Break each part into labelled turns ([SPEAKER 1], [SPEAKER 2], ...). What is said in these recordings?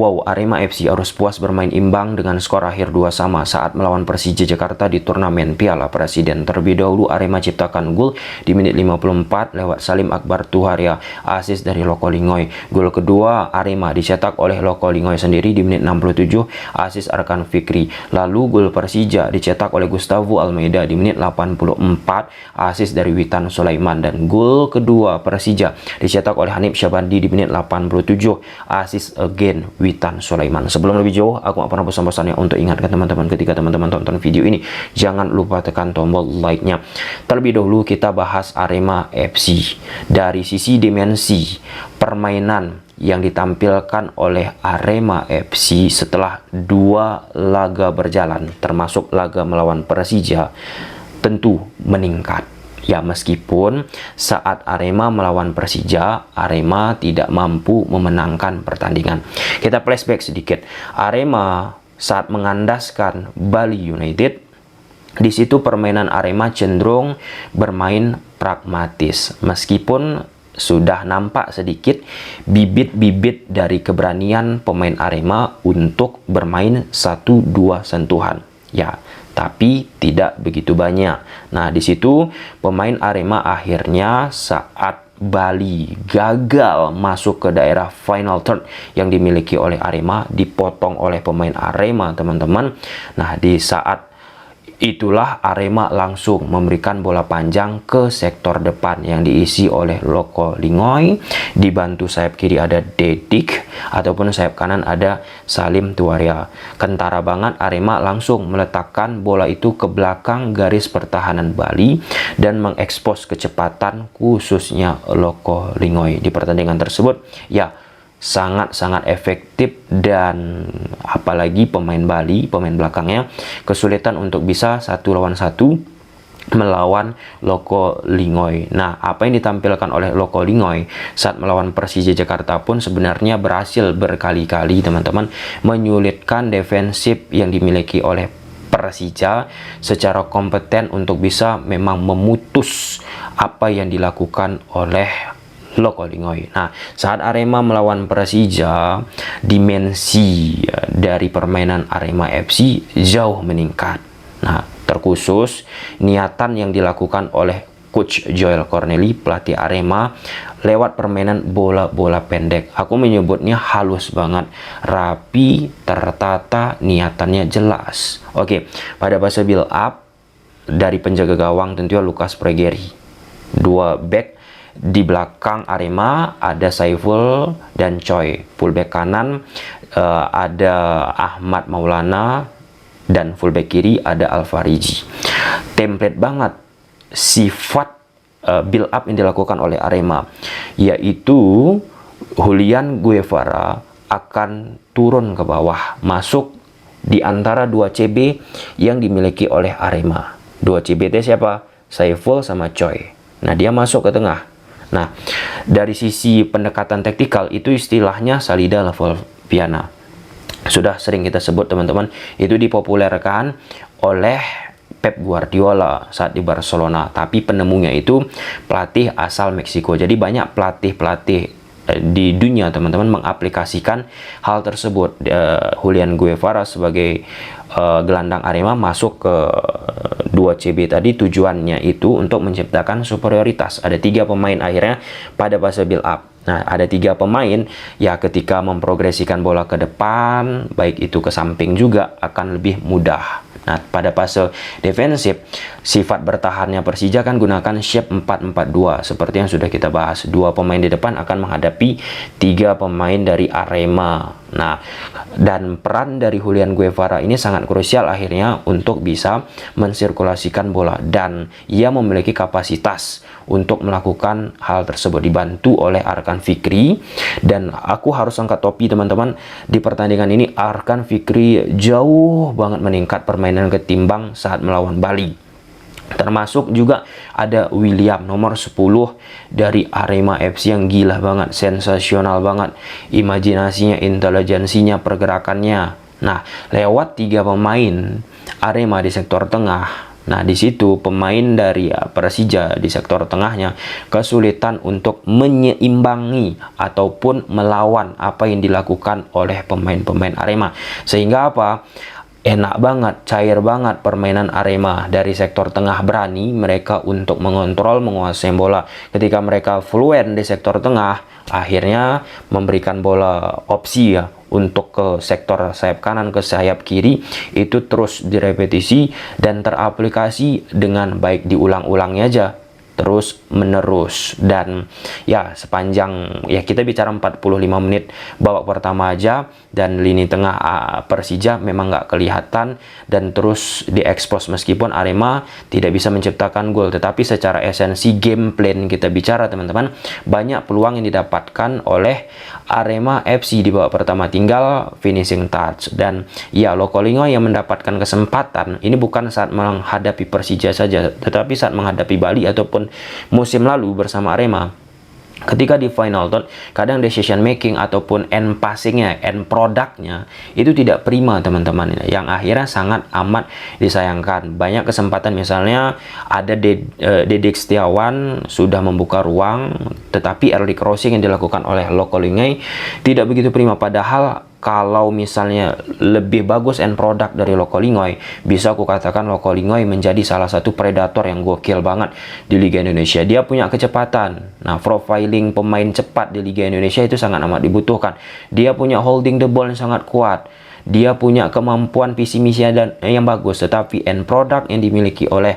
[SPEAKER 1] Wow, Arema FC harus puas bermain imbang dengan skor akhir 2-2 saat melawan Persija Jakarta di turnamen Piala Presiden. Terlebih dahulu Arema ciptakan gol di menit 54 lewat Salim Akbar Tuharia, asis dari Loko Lingoy. Gol kedua Arema dicetak oleh Loko Lingoy sendiri di menit 67, asis Arkan Fikri. Lalu gol Persija dicetak oleh Gustavo Almeida di menit 84, asis dari Witan Sulaiman. Dan gol kedua Persija dicetak oleh Hanif Syabandi di menit 87, asis again Witan Sulaiman. Sebelum lebih jauh, aku gak pernah bosan-bosannya untuk ingatkan teman-teman, ketika teman-teman tonton video ini, jangan lupa tekan tombol like-nya. Terlebih dahulu kita bahas Arema FC dari sisi dimensi permainan yang ditampilkan oleh Arema FC setelah 2 laga berjalan, termasuk laga melawan Persija, tentu meningkat. Ya, meskipun saat Arema melawan Persija, Arema tidak mampu memenangkan pertandingan. Kita flashback sedikit. Arema saat mengandaskan Bali United, di situ permainan Arema cenderung bermain pragmatis. Meskipun sudah nampak sedikit bibit-bibit dari keberanian pemain Arema untuk bermain 1-2 sentuhan. Ya, tapi tidak begitu banyak. Nah, di situ pemain Arema akhirnya saat Bali gagal masuk ke daerah final third yang dimiliki oleh Arema, dipotong oleh pemain Arema, teman-teman. Nah, di saat itulah Arema langsung memberikan bola panjang ke sektor depan yang diisi oleh Loko Lingoy, dibantu sayap kiri ada Dedik, ataupun sayap kanan ada Salim Tuaria. Kentara banget Arema langsung meletakkan bola itu ke belakang garis pertahanan Bali dan mengekspos kecepatan khususnya Loko Lingoy. Di pertandingan tersebut, ya, sangat-sangat efektif, dan apalagi pemain Bali, pemain belakangnya kesulitan untuk bisa 1 lawan 1 melawan Loko Lingoy. Nah, apa yang ditampilkan oleh Loko Lingoy saat melawan Persija Jakarta pun sebenarnya berhasil berkali-kali, teman-teman, menyulitkan defensif yang dimiliki oleh Persija secara kompeten untuk bisa memang memutus apa yang dilakukan oleh Loko Lingoy. Nah, saat Arema melawan Persija, dimensi dari permainan Arema FC jauh meningkat. Nah, terkhusus niatan yang dilakukan oleh Coach Joel Corneli, pelatih Arema, lewat permainan bola-bola pendek. Aku menyebutnya halus banget, rapi, tertata, niatannya jelas. Oke, pada fase build up dari penjaga gawang tentunya Lukas Pregeri. 2 back di belakang Arema ada Saiful dan Choi. Fullback kanan ada Ahmad Maulana, dan fullback kiri ada Alfariji. Template banget sifat build up yang dilakukan oleh Arema, yaitu Julian Guevara akan turun ke bawah, masuk di antara 2 CB yang dimiliki oleh Arema. 2 CB itu siapa? Saiful sama Choi. Nah, dia masuk ke tengah. Nah, dari sisi pendekatan taktikal itu istilahnya Salida level Viana. Sudah sering kita sebut, teman-teman, itu dipopulerkan oleh Pep Guardiola saat di Barcelona, tapi penemunya itu pelatih asal Meksiko. Jadi banyak pelatih-pelatih di dunia, teman-teman, mengaplikasikan hal tersebut. Julian Guevara sebagai gelandang Arema masuk ke 2 CB tadi, tujuannya itu untuk menciptakan superioritas. Ada 3 pemain akhirnya pada fase build up. Nah, ada 3 pemain ya, ketika memprogresikan bola ke depan, baik itu ke samping juga akan lebih mudah. Nah, pada fase defensif, sifat bertahannya Persija kan gunakan shape 4-4-2 seperti yang sudah kita bahas. 2 pemain di depan akan menghadapi 3 pemain dari Arema. Nah, dan peran dari Julian Guevara ini sangat krusial akhirnya untuk bisa mensirkulasikan bola, dan ia memiliki kapasitas untuk melakukan hal tersebut, dibantu oleh Arkan Fikri. Dan aku harus angkat topi, teman-teman, di pertandingan ini Arkan Fikri jauh banget meningkat permainan ketimbang saat melawan Bali. Termasuk juga ada William nomor 10 dari Arema FC yang gila banget, sensasional banget, imajinasinya, intelijensinya, pergerakannya. Nah, lewat 3 pemain Arema di sektor tengah, Nah, di situ pemain dari Persija di sektor tengahnya kesulitan untuk menyeimbangi ataupun melawan apa yang dilakukan oleh pemain-pemain Arema. Sehingga apa? Enak banget, cair banget permainan Arema. Dari sektor tengah berani mereka untuk mengontrol, menguasai bola. Ketika mereka fluent di sektor tengah, akhirnya memberikan bola opsi ya untuk ke sektor sayap kanan, ke sayap kiri, itu terus direpetisi dan teraplikasi dengan baik, diulang-ulangnya aja terus menerus. Dan ya sepanjang ya kita bicara 45 menit babak pertama aja, dan lini tengah Persija memang nggak kelihatan dan terus diekspos meskipun Arema tidak bisa menciptakan gol. Tetapi secara esensi game plan kita bicara teman-teman, banyak peluang yang didapatkan oleh Arema FC di babak pertama, tinggal finishing touch. Dan ya Lokolingo yang mendapatkan kesempatan ini bukan saat menghadapi Persija saja, tetapi saat menghadapi Bali ataupun musim lalu bersama Arema. Ketika di final third, kadang decision making ataupun end passingnya, end produknya itu tidak prima teman-teman, yang akhirnya sangat amat disayangkan. Banyak kesempatan, misalnya ada Dedek Setiawan sudah membuka ruang, tetapi early crossing yang dilakukan oleh Lokolingai tidak begitu prima. Padahal kalau misalnya lebih bagus end product dari Lokolingoy, bisa aku katakan Lokolingoy menjadi salah satu predator yang gokil banget di Liga Indonesia. Dia punya kecepatan. Nah, profiling pemain cepat di Liga Indonesia itu sangat amat dibutuhkan. Dia punya holding the ball yang sangat kuat. Dia punya kemampuan visi misi yang bagus, tetapi end product yang dimiliki oleh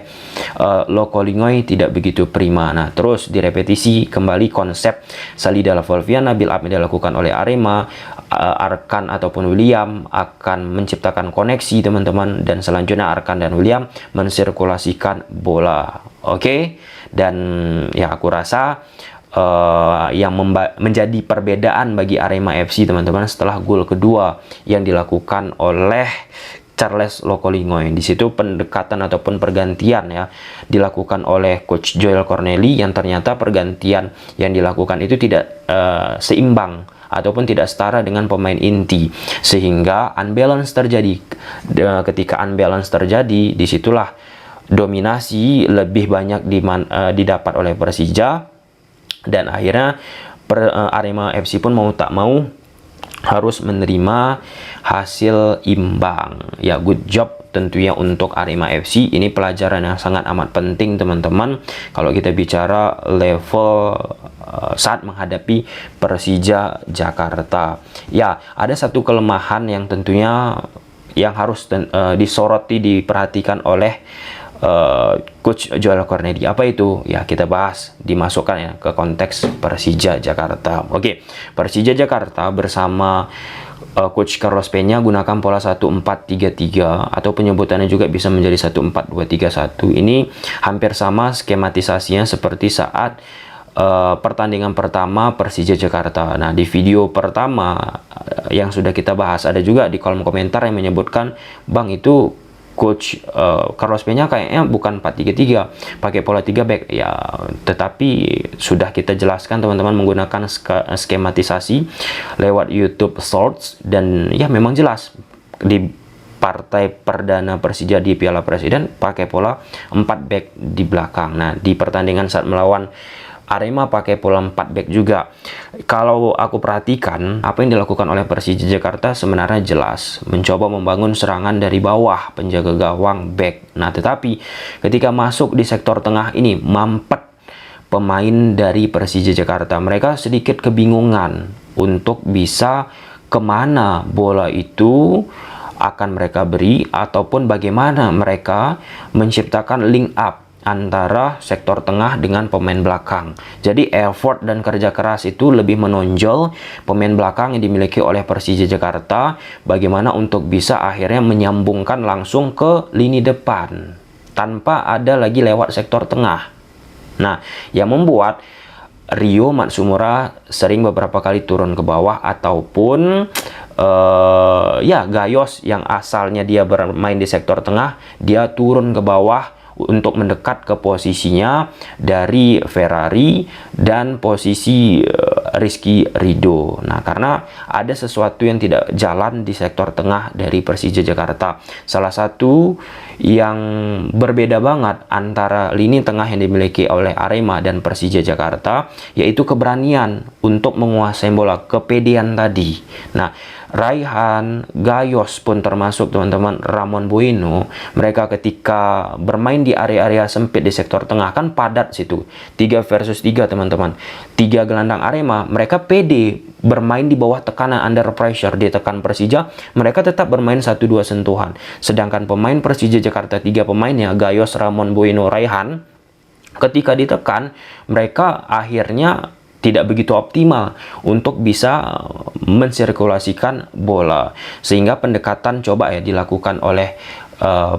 [SPEAKER 1] Lokolingoy tidak begitu prima. Nah, terus direpetisi kembali konsep Salida Lavolviana build up yang dilakukan oleh Arema. Arkan ataupun William akan menciptakan koneksi teman-teman, dan selanjutnya Arkan dan William mensirkulasikan bola. Oke? Dan ya aku rasa yang menjadi perbedaan bagi Arema FC teman-teman setelah gol kedua yang dilakukan oleh Charles Lokolingoy. Di situ pendekatan ataupun pergantian ya dilakukan oleh Coach Joel Corneli, yang ternyata pergantian yang dilakukan itu tidak seimbang ataupun tidak setara dengan pemain inti, sehingga unbalance terjadi. Ketika unbalance terjadi, disitulah dominasi lebih banyak didapat oleh Persija, dan akhirnya Arema FC pun mau tak mau harus menerima hasil imbang. Ya, good job tentunya untuk Arema FC. Ini pelajaran yang sangat amat penting teman-teman kalau kita bicara level saat menghadapi Persija Jakarta. Ya, ada satu kelemahan yang tentunya yang harus disoroti, diperhatikan oleh Coach Joel Corneli. Apa itu? Ya, kita bahas, dimasukkan ya ke konteks Persija Jakarta. Oke, Persija Jakarta bersama Coach Carlos Peña gunakan pola 1-4-3-3 atau penyebutannya juga bisa menjadi 1-4-2-3-1. Ini hampir sama skematisasinya seperti saat pertandingan pertama Persija Jakarta. Nah, di video pertama yang sudah kita bahas, ada juga di kolom komentar yang menyebutkan, Bang, itu Coach Carlos Peña kayaknya bukan 4-3-3, pakai pola 3 back. Ya, tetapi sudah kita jelaskan teman-teman menggunakan skematisasi lewat YouTube Shorts, dan ya memang jelas di partai perdana Persija di Piala Presiden pakai pola 4 back di belakang. Nah, di pertandingan saat melawan Arema pakai pola 4 back juga. Kalau aku perhatikan, apa yang dilakukan oleh Persija Jakarta sebenarnya jelas mencoba membangun serangan dari bawah, penjaga gawang, back. Nah, tetapi ketika masuk di sektor tengah ini mampet pemain dari Persija Jakarta. Mereka sedikit kebingungan untuk bisa kemana bola itu akan mereka beri, ataupun bagaimana mereka menciptakan link up antara sektor tengah dengan pemain belakang. Jadi effort dan kerja keras itu lebih menonjol pemain belakang yang dimiliki oleh Persija Jakarta, bagaimana untuk bisa akhirnya menyambungkan langsung ke lini depan tanpa ada lagi lewat sektor tengah. Nah, yang membuat Rio Matsumura sering beberapa kali turun ke bawah, ataupun ya Gayos yang asalnya dia bermain di sektor tengah, dia turun ke bawah untuk mendekat ke posisinya dari Ferrari dan posisi Rizky Ridho. Nah, karena ada sesuatu yang tidak jalan di sektor tengah dari Persija Jakarta. Salah satu yang berbeda banget antara lini tengah yang dimiliki oleh Arema dan Persija Jakarta, yaitu keberanian untuk menguasai bola, kepedean tadi. Nah, Raihan, Gayos pun termasuk teman-teman, Ramon Bueno, mereka ketika bermain di area-area sempit di sektor tengah kan padat situ, 3 versus 3 teman-teman. 3 gelandang Arema, mereka pede bermain di bawah tekanan, under pressure, ditekan Persija, mereka tetap bermain 1-2 sentuhan. Sedangkan pemain Persija Jakarta, 3 pemainnya, Gayos, Ramon Bueno, Raihan, ketika ditekan, mereka akhirnya tidak begitu optimal untuk bisa mensirkulasikan bola, sehingga pendekatan coba ya dilakukan oleh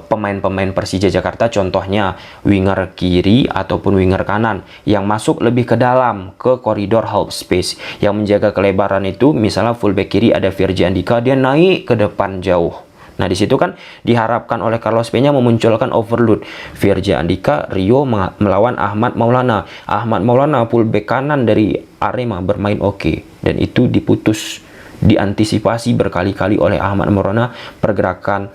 [SPEAKER 1] pemain-pemain Persija Jakarta, contohnya winger kiri ataupun winger kanan yang masuk lebih ke dalam ke koridor half space, yang menjaga kelebaran itu. Misalnya fullback kiri ada Virgi Andika, dia naik ke depan jauh. Nah, di situ kan diharapkan oleh Carlos Peña memunculkan overload. Virgi Andika, Rio melawan Ahmad Maulana. Ahmad Maulana fullback kanan dari Arema bermain oke, dan itu diantisipasi berkali-kali oleh Ahmad Maulana pergerakan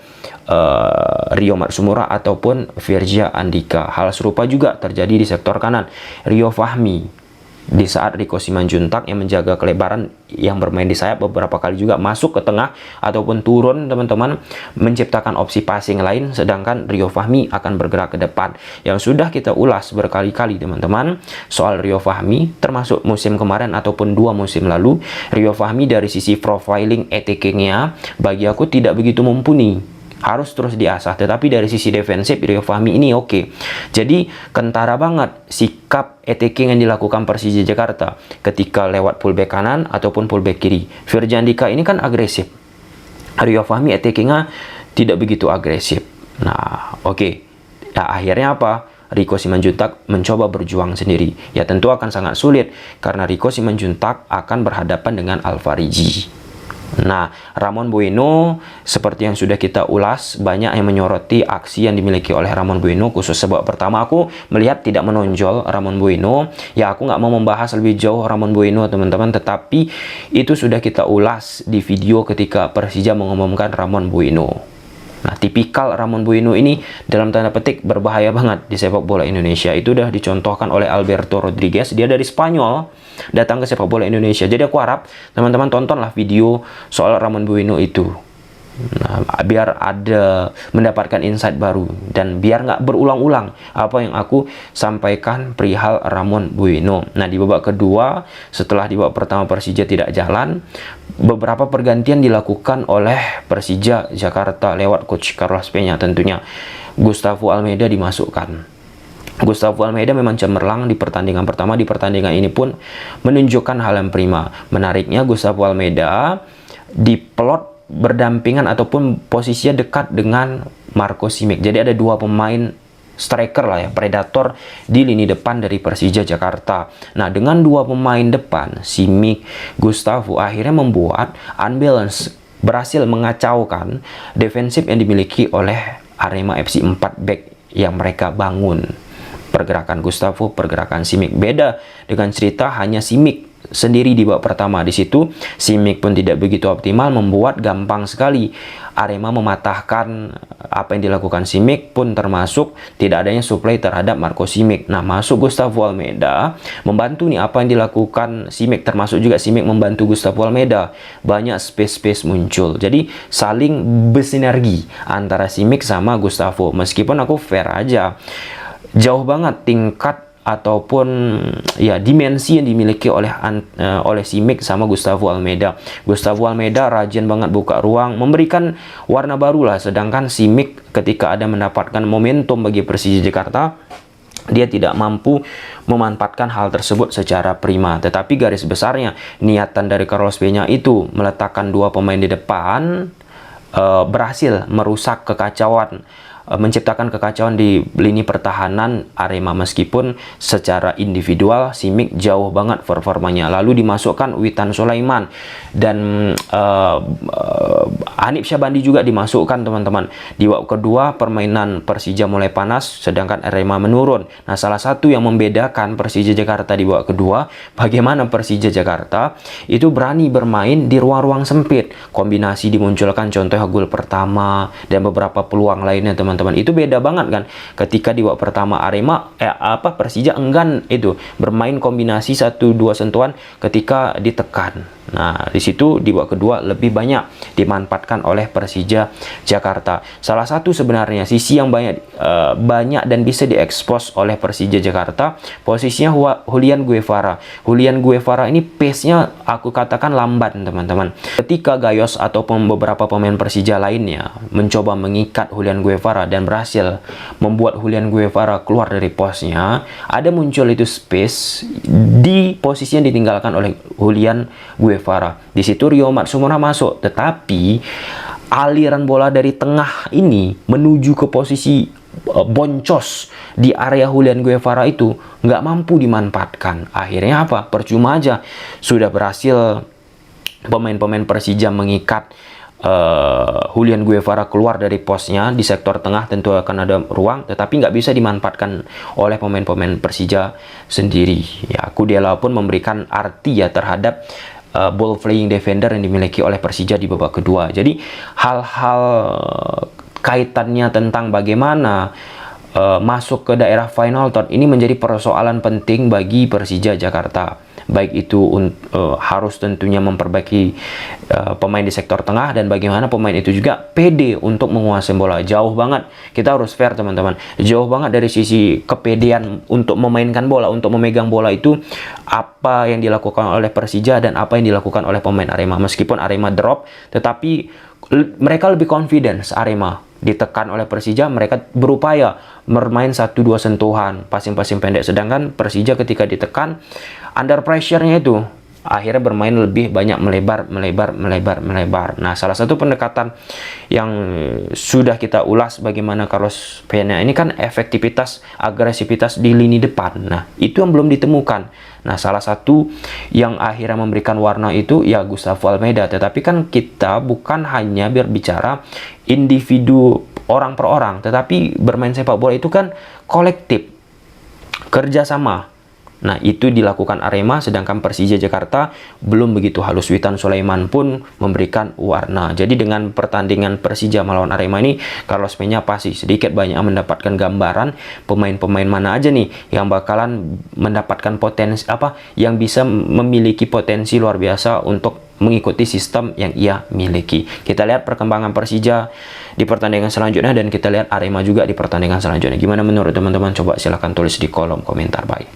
[SPEAKER 1] Rio Matsumura ataupun Virgi Andika. Hal serupa juga terjadi di sektor kanan. Rio Fahmi di saat Rico Simanjuntak yang menjaga kelebaran yang bermain di sayap beberapa kali juga masuk ke tengah ataupun turun teman-teman, menciptakan opsi passing lain, sedangkan Rio Fahmi akan bergerak ke depan. Yang sudah kita ulas berkali-kali teman-teman soal Rio Fahmi, termasuk musim kemarin ataupun 2 musim lalu. Rio Fahmi dari sisi profiling attacking-nya bagi aku tidak begitu mumpuni, harus terus diasah. Tetapi dari sisi defensif Rio Fahmi ini oke. Jadi kentara banget sikap attacking yang dilakukan Persija Jakarta ketika lewat fullback kanan ataupun fullback kiri. Virgi Andika ini kan agresif, Rio Fahmi attackingnya tidak begitu agresif. Nah oke. Nah, akhirnya apa? Rico Simanjuntak mencoba berjuang sendiri. Ya tentu akan sangat sulit karena Rico Simanjuntak akan berhadapan dengan Alfariji. Nah, Ramon Bueno seperti yang sudah kita ulas, banyak yang menyoroti aksi yang dimiliki oleh Ramon Bueno, khusus sebab pertama aku melihat tidak menonjol Ramon Bueno. Ya, aku nggak mau membahas lebih jauh Ramon Bueno teman-teman, tetapi itu sudah kita ulas di video ketika Persija mengumumkan Ramon Bueno. Nah, tipikal Ramon Bueno ini dalam tanda petik berbahaya banget di sepak bola Indonesia. Itu udah dicontohkan oleh Alberto Rodriguez. Dia dari Spanyol datang ke sepak bola Indonesia. Jadi aku harap teman-teman tontonlah video soal Ramon Bueno itu. Nah, biar ada mendapatkan insight baru dan biar nggak berulang-ulang apa yang aku sampaikan perihal Ramon Bueno. Nah, di babak kedua setelah di babak pertama Persija tidak jalan, beberapa pergantian dilakukan oleh Persija Jakarta lewat coach Carlos Peña tentunya. Gustavo Almeida dimasukkan. Gustavo Almeida memang cemerlang di pertandingan pertama. Di pertandingan ini pun menunjukkan hal yang prima. Menariknya Gustavo Almeida diplot berdampingan ataupun posisinya dekat dengan Marco Simic. Jadi ada 2 pemain striker lah ya, predator di lini depan dari Persija Jakarta. Nah, dengan 2 pemain depan, Simic, Gustavo, akhirnya membuat unbalance, berhasil mengacaukan defensif yang dimiliki oleh Arema FC 4 back yang mereka bangun. Pergerakan Gustavo, pergerakan Simic. Beda dengan cerita hanya Simic sendiri di babak pertama. Di situ Simic pun tidak begitu optimal, membuat gampang sekali Arema mematahkan apa yang dilakukan Simic, pun termasuk tidak adanya supply terhadap Marco Simic. Nah, masuk Gustavo Almeida membantu nih apa yang dilakukan Simic, termasuk juga Simic membantu Gustavo Almeida. Banyak space-space muncul. Jadi saling bersinergi antara Simic sama Gustavo. Meskipun aku fair aja, jauh banget tingkat ataupun ya dimensi yang dimiliki oleh Simic sama Gustavo Almeida. Gustavo Almeida rajin banget buka ruang, memberikan warna baru lah, sedangkan Simic ketika ada mendapatkan momentum bagi Persija Jakarta, dia tidak mampu memanfaatkan hal tersebut secara prima. Tetapi garis besarnya niatan dari Carlos Peña itu meletakkan 2 pemain di depan berhasil merusak kekacauan, menciptakan kekacauan di lini pertahanan Arema. Meskipun secara individual Simic jauh banget performanya. Lalu dimasukkan Witan Sulaiman dan Hanif Syabandi juga dimasukkan teman-teman. Di babak kedua permainan Persija mulai panas sedangkan Arema menurun. Nah, salah satu yang membedakan Persija Jakarta di babak kedua, bagaimana Persija Jakarta itu berani bermain di ruang-ruang sempit. Kombinasi dimunculkan, contohnya gol pertama dan beberapa peluang lainnya teman-teman. Itu beda banget kan ketika di babak pertama Persija enggan itu bermain kombinasi 1-2 sentuhan ketika ditekan. Nah, di situ di babak kedua lebih banyak dimanfaatkan oleh Persija Jakarta. Salah satu sebenarnya sisi yang banyak dan bisa diekspos oleh Persija Jakarta, posisinya Julian Guevara. Julian Guevara ini pace-nya aku katakan lambat teman-teman. Ketika Gayos ataupun beberapa pemain Persija lainnya mencoba mengikat Julian Guevara dan berhasil membuat Julian Guevara keluar dari posnya, ada muncul itu space di posisi yang ditinggalkan oleh Julian Guevara. Di situ Rio Matsumura masuk, tetapi aliran bola dari tengah ini menuju ke posisi boncos di area Julian Guevara itu nggak mampu dimanfaatkan. Akhirnya apa? Percuma aja. Sudah berhasil pemain-pemain Persija mengikat Julian Guevara keluar dari posnya di sektor tengah, tentu akan ada ruang, tetapi nggak bisa dimanfaatkan oleh pemain-pemain Persija sendiri. Ya, Kudela pun memberikan arti ya terhadap ball playing defender yang dimiliki oleh Persija di babak kedua. Jadi hal-hal kaitannya tentang bagaimana masuk ke daerah final third ini menjadi persoalan penting bagi Persija Jakarta. Baik itu harus tentunya memperbaiki pemain di sektor tengah, dan bagaimana pemain itu juga pede untuk menguasai bola. Jauh banget, kita harus fair teman-teman, jauh banget dari sisi kepedean untuk memainkan bola, untuk memegang bola itu apa yang dilakukan oleh Persija dan apa yang dilakukan oleh pemain Arema. Meskipun Arema drop, tetapi mereka lebih confidence. Arema ditekan oleh Persija, mereka berupaya bermain 1-2 sentuhan, passing-passing pendek, sedangkan Persija ketika ditekan under pressure-nya itu akhirnya bermain lebih banyak melebar. Nah, salah satu pendekatan yang sudah kita ulas bagaimana Carlos Peña ini kan efektivitas, agresivitas di lini depan. Nah, itu yang belum ditemukan. Nah, salah satu yang akhirnya memberikan warna itu ya Gustavo Almeida. Tetapi kan kita bukan hanya berbicara individu orang per orang, tetapi bermain sepak bola itu kan kolektif, kerjasama. Nah, itu dilakukan Arema, sedangkan Persija Jakarta belum begitu halus. Witan Sulaiman pun memberikan warna. Jadi dengan pertandingan Persija melawan Arema ini, Carlos Peña pasti sedikit banyak mendapatkan gambaran pemain-pemain mana aja nih yang bakalan mendapatkan potensi, yang bisa memiliki potensi luar biasa untuk mengikuti sistem yang ia miliki. Kita lihat perkembangan Persija di pertandingan selanjutnya, dan kita lihat Arema juga di pertandingan selanjutnya. Gimana menurut teman-teman? Coba silahkan tulis di kolom komentar. Bye.